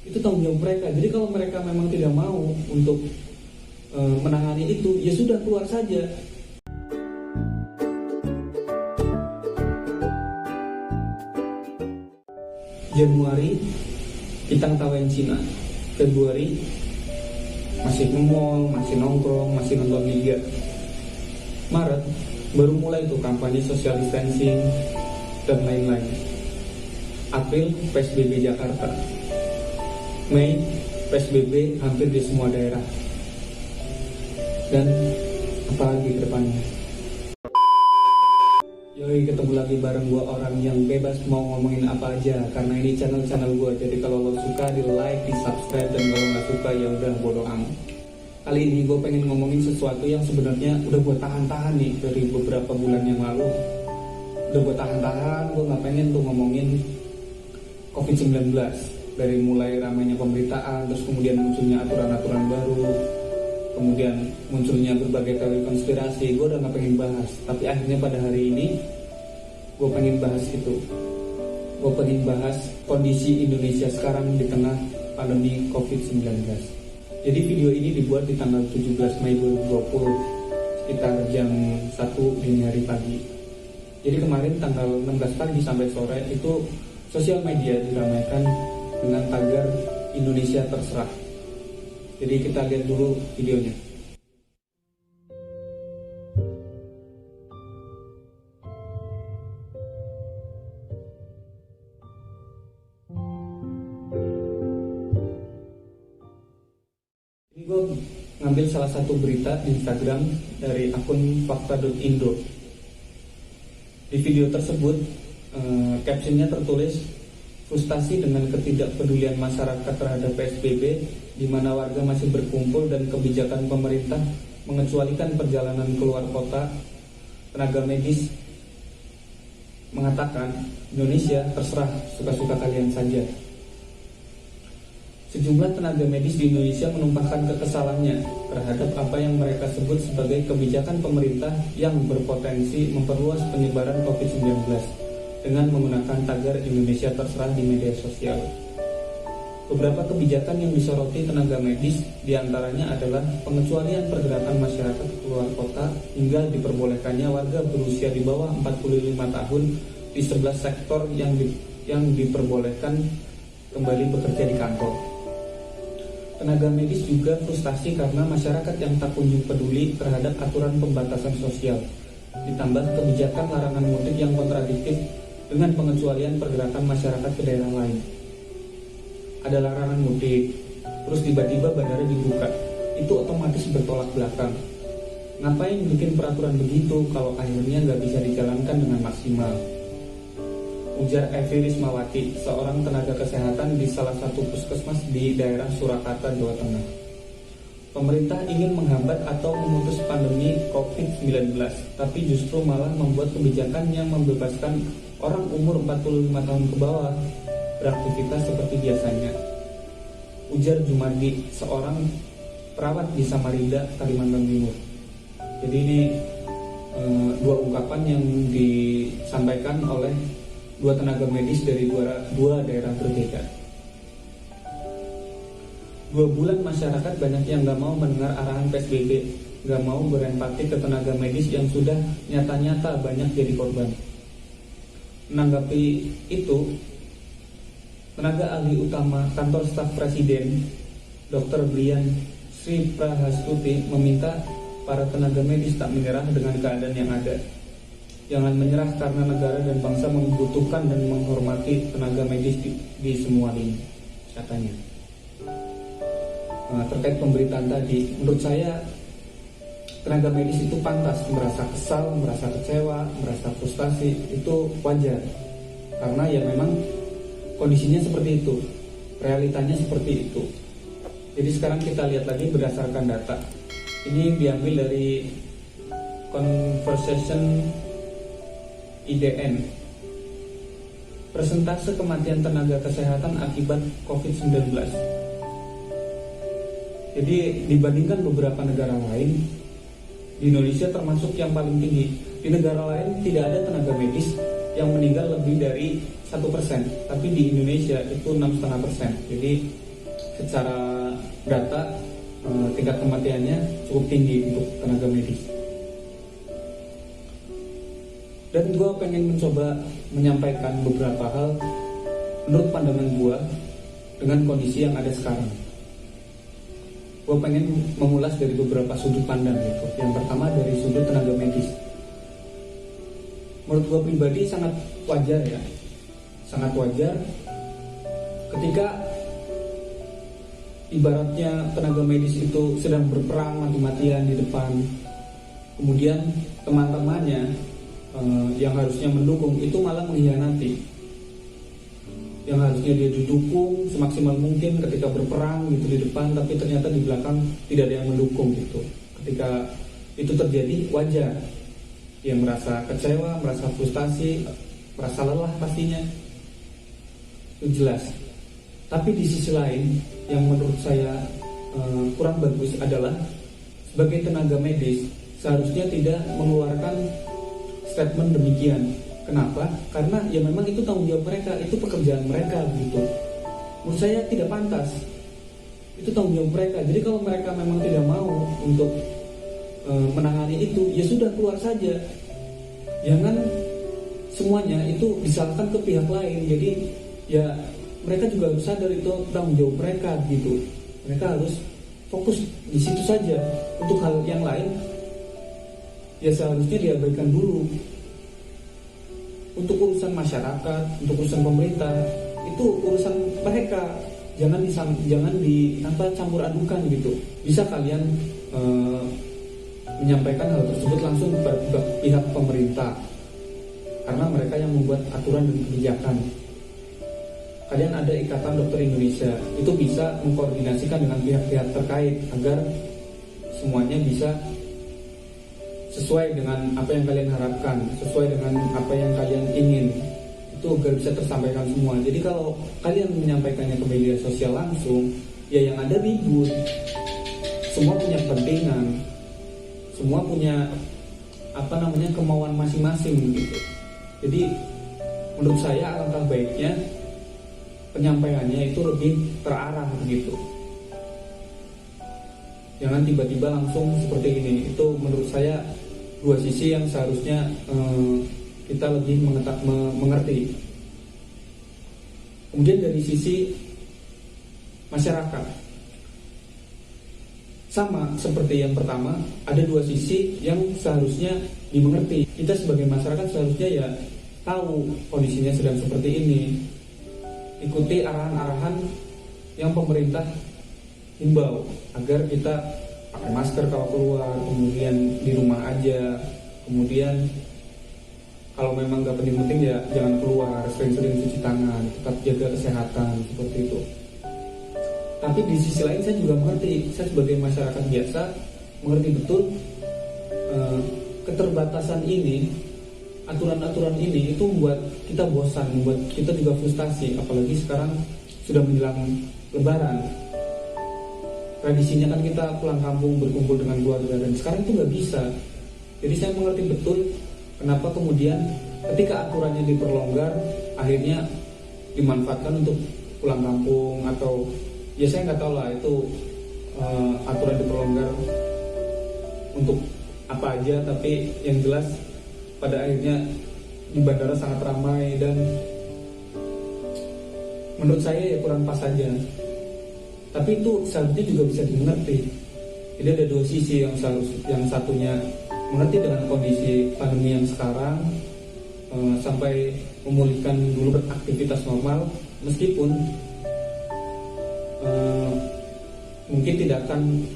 Itu tanggung jawab mereka. Jadi kalau mereka memang tidak mau untuk menangani itu, ya sudah keluar saja. Januari kita ngetawain Cina, Februari masih nge-mall, masih nongkrong, masih nonton liga. Maret baru mulai tuh kampanye social distancing dan lain-lain. April PSBB Jakarta. Mei PSBB hampir di semua daerah. Dan apalagi ke depannya. Yoi, ketemu lagi bareng gue, orang yang bebas mau ngomongin apa aja. Karena ini channel gue, jadi kalau lo suka di like, di subscribe, dan kalau nggak suka ya udah bodo amat. Kali ini gue pengen ngomongin sesuatu yang sebenarnya udah gue tahan-tahan nih dari beberapa bulan yang lalu. Udah gue tahan-tahan, gue nggak pengen tuh ngomongin COVID-19. Dari mulai ramainya pemberitaan, terus kemudian munculnya aturan-aturan baru, kemudian munculnya berbagai teori konspirasi. Gue udah gak pengen bahas, tapi akhirnya pada hari ini gue pengen bahas itu. Gue pengen bahas kondisi Indonesia sekarang di tengah pandemi COVID-19. Jadi video ini dibuat di tanggal 17 Mei 2020 sekitar jam 1 dini hari pagi. Jadi kemarin tanggal 16 pagi sampai sore itu sosial media diramaikan dengan tagar Indonesia terserah. Jadi kita lihat dulu videonya. Ini gue ngambil salah satu berita di Instagram dari akun fakta.indo. Di video tersebut captionnya tertulis, frustasi dengan ketidakpedulian masyarakat terhadap PSBB, di mana warga masih berkumpul dan kebijakan pemerintah mengecualikan perjalanan keluar kota. Tenaga medis mengatakan, Indonesia terserah, suka-suka kalian saja. Sejumlah tenaga medis di Indonesia menumpahkan kekesalannya terhadap apa yang mereka sebut sebagai kebijakan pemerintah yang berpotensi memperluas penyebaran COVID-19 dengan menggunakan tagar Indonesia terserah di media sosial. Beberapa kebijakan yang disoroti tenaga medis diantaranya adalah pengecualian pergerakan masyarakat keluar kota hingga diperbolehkannya warga berusia di bawah 45 tahun di 11 sektor yang diperbolehkan kembali bekerja di kantor. Tenaga medis juga frustasi karena masyarakat yang tak kunjung peduli terhadap aturan pembatasan sosial, ditambah kebijakan larangan mudik yang kontradiktif dengan pengecualian pergerakan masyarakat ke daerah lain. Ada larangan mudik, terus tiba-tiba bandara dibuka, itu otomatis bertolak belakang. Ngapain bikin peraturan begitu kalau akhirnya nggak bisa dijalankan dengan maksimal? Ujar Evi Rismawati, seorang tenaga kesehatan di salah satu puskesmas di daerah Surakarta, Jawa Tengah. Pemerintah ingin menghambat atau memutus pandemi COVID-19, tapi justru malah membuat kebijakan yang membebaskan orang umur 45 tahun ke bawah beraktivitas seperti biasanya. Ujar Jumardi, seorang perawat di Samarinda, Kalimantan Timur. Jadi ini dua ungkapan yang disampaikan oleh dua tenaga medis dari dua daerah berbeda. 2 bulan masyarakat banyak yang gak mau mendengar arahan PSBB, gak mau berempati ke tenaga medis yang sudah nyata-nyata banyak jadi korban. Menanggapi itu, tenaga ahli utama kantor staf presiden, Dr. Brian Sri Prahastuti, meminta para tenaga medis tak menyerah dengan keadaan yang ada. Jangan menyerah karena negara dan bangsa membutuhkan dan menghormati tenaga medis di semua lini, katanya. Terkait pemberitaan tadi, menurut saya tenaga medis itu pantas merasa kesal, merasa kecewa, merasa frustasi, itu wajar. Karena ya memang kondisinya seperti itu, realitanya seperti itu. Jadi sekarang kita lihat lagi berdasarkan data. Ini diambil dari Conversation IDN. Persentase kematian tenaga kesehatan akibat COVID-19. Jadi dibandingkan beberapa negara lain, di Indonesia termasuk yang paling tinggi. Di negara lain tidak ada tenaga medis yang meninggal lebih dari 1%, tapi di Indonesia itu 6,5%. Jadi secara data tingkat kematiannya cukup tinggi untuk tenaga medis. Dan gue pengen mencoba menyampaikan beberapa hal menurut pandangan gue dengan kondisi yang ada sekarang. Gue pengen mengulas dari beberapa sudut pandang gitu. Yang pertama dari sudut tenaga medis. Menurut gue pribadi sangat wajar ya, sangat wajar ketika ibaratnya tenaga medis itu sedang berperang mati-matian di depan, kemudian teman-temannya yang harusnya mendukung itu malah mengkhianati. Yang harusnya dia didukung semaksimal mungkin ketika berperang gitu di depan, tapi ternyata di belakang tidak ada yang mendukung gitu. Ketika itu terjadi, wajar yang merasa kecewa, merasa frustasi, merasa lelah pastinya, itu jelas. Tapi di sisi lain yang menurut saya kurang bagus adalah sebagai tenaga medis seharusnya tidak mengeluarkan statement demikian. Kenapa? Karena ya memang itu tanggung jawab mereka, itu pekerjaan mereka gitu. Menurut saya tidak pantas. Itu tanggung jawab mereka. Jadi kalau mereka memang tidak mau untuk menangani itu, ya sudah keluar saja. Jangan semuanya itu disalahkan ke pihak lain. Jadi ya mereka juga harus sadar itu tanggung jawab mereka gitu. Mereka harus fokus di situ saja. Untuk hal yang lain ya seharusnya diabaikan dulu. Untuk urusan masyarakat, untuk urusan pemerintah, itu urusan mereka. Jangan campur adukan gitu. Bisa kalian menyampaikan hal tersebut langsung kepada pihak pemerintah, karena mereka yang membuat aturan dan kebijakan. Kalian ada Ikatan Dokter Indonesia, itu bisa mengkoordinasikan dengan pihak-pihak terkait agar semuanya bisa sesuai dengan apa yang kalian harapkan, sesuai dengan apa yang kalian ingin. Itu agar bisa tersampaikan semua. Jadi kalau kalian menyampaikannya ke media sosial langsung, ya yang ada ribut. Semua punya kepentingan, semua punya kemauan masing-masing gitu. Jadi menurut saya alangkah baiknya penyampaiannya itu lebih terarah begitu. Jangan tiba-tiba langsung seperti ini. Itu menurut saya dua sisi yang seharusnya kita lebih mengerti. Kemudian dari sisi masyarakat, sama seperti yang pertama, ada dua sisi yang seharusnya dimengerti. Kita sebagai masyarakat seharusnya ya tahu kondisinya sedang seperti ini. Ikuti arahan-arahan yang pemerintah himbau agar kita pakai masker kalau keluar, kemudian di rumah aja, kemudian kalau memang nggak penting-penting ya jangan keluar, sering-sering cuci tangan, tetap jaga kesehatan seperti itu. Tapi di sisi lain saya juga mengerti, saya sebagai masyarakat biasa mengerti betul keterbatasan ini, aturan-aturan ini itu membuat kita bosan, membuat kita juga frustasi, apalagi sekarang sudah menjelang Lebaran. Tradisinya kan kita pulang kampung berkumpul dengan keluarga, dan sekarang itu nggak bisa. Jadi saya mengerti betul kenapa kemudian ketika aturannya diperlonggar, akhirnya dimanfaatkan untuk pulang kampung, atau ya saya nggak tahu lah itu aturan diperlonggar untuk apa aja. Tapi yang jelas pada akhirnya di bandara sangat ramai, dan menurut saya ya kurang pas saja. Tapi itu seharusnya juga bisa dimengerti. Jadi ada dua sisi, yang satunya mengerti dengan kondisi pandemi yang sekarang, sampai memulihkan dulu beraktivitas normal, meskipun mungkin tidak akan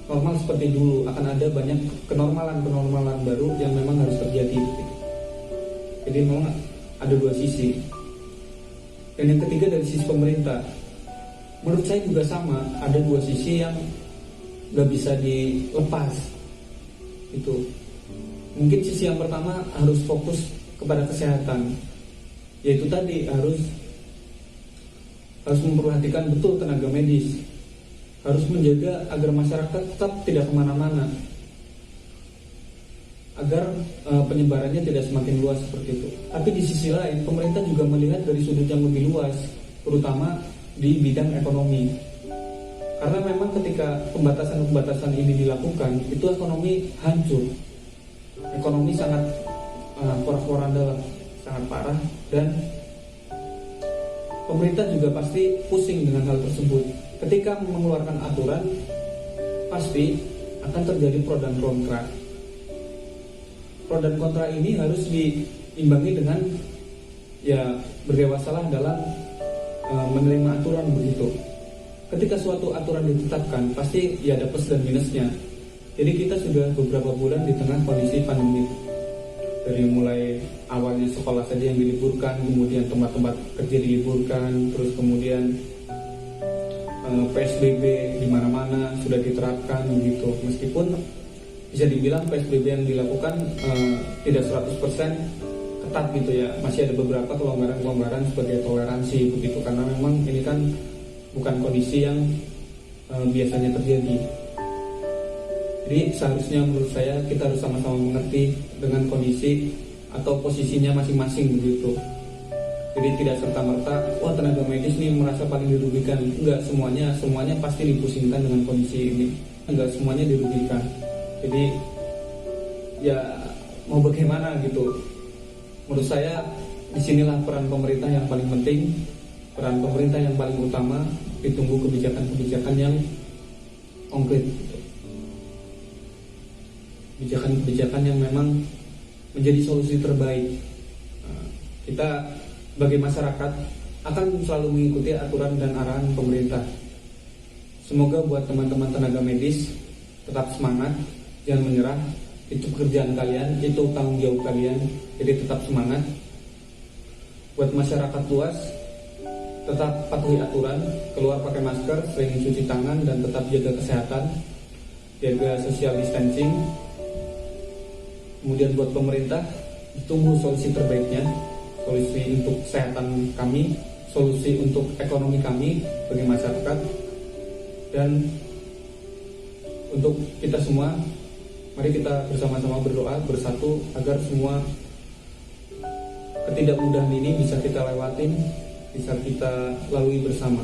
normal seperti dulu, akan ada banyak kenormalan baru yang memang harus terjadi. Jadi memang ada dua sisi. Dan yang ketiga dari sisi pemerintah, menurut saya juga sama, ada dua sisi yang gak bisa dilepas. Itu mungkin sisi yang pertama harus fokus kepada kesehatan, yaitu tadi harus memperhatikan betul tenaga medis, harus menjaga agar masyarakat tetap tidak kemana-mana, agar penyebarannya tidak semakin luas seperti itu. Tapi di sisi lain pemerintah juga melihat dari sudut yang lebih luas, terutama di bidang ekonomi. Karena memang ketika pembatasan-pembatasan ini dilakukan, itu ekonomi hancur, ekonomi sangat porak-poranda, sangat parah, dan pemerintah juga pasti pusing dengan hal tersebut. Ketika mengeluarkan aturan, pasti akan terjadi pro dan kontra. Pro dan kontra ini harus diimbangi dengan ya berdewasalah dalam menerima aturan begitu. Ketika suatu aturan ditetapkan, pasti ya ada plus dan minusnya. Jadi kita sudah beberapa bulan di tengah kondisi pandemi. Dari mulai awalnya sekolah saja yang diliburkan, kemudian tempat-tempat kerja diliburkan, terus kemudian PSBB di mana-mana sudah diterapkan begitu. Meskipun bisa dibilang PSBB yang dilakukan tidak 100% ketat gitu ya, masih ada beberapa kelonggaran-kelonggaran sebagai toleransi begitu, karena memang ini kan bukan kondisi yang biasanya terjadi. Jadi seharusnya menurut saya kita harus sama-sama mengerti dengan kondisi atau posisinya masing-masing begitu. Jadi tidak serta-merta wah tenaga medis nih merasa paling dirugikan. Enggak, semuanya pasti dipusingkan dengan kondisi ini. Enggak semuanya dirugikan. Jadi ya mau bagaimana gitu. Menurut saya disinilah peran pemerintah yang paling penting, peran pemerintah yang paling utama, ditunggu kebijakan-kebijakan yang konkret, kebijakan-kebijakan yang memang menjadi solusi terbaik. Kita sebagai masyarakat akan selalu mengikuti aturan dan arahan pemerintah. Semoga buat teman-teman tenaga medis tetap semangat, jangan menyerah. Itu pekerjaan kalian, itu tanggung jawab kalian. Jadi tetap semangat. Buat masyarakat luas, tetap patuhi aturan, keluar pakai masker, sering cuci tangan, dan tetap jaga kesehatan, jaga social distancing. Kemudian buat pemerintah, tunggu solusi terbaiknya, solusi untuk kesehatan kami, solusi untuk ekonomi kami bagi masyarakat, dan untuk kita semua, mari kita bersama-sama berdoa bersatu agar semua ketidakmudahan ini bisa kita lewatin, bisa kita lalui bersama.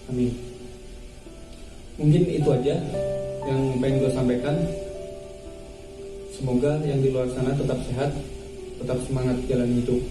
Amin. Mungkin itu aja yang pengen gue sampaikan. Semoga yang di luar sana tetap sehat, tetap semangat jalan hidup.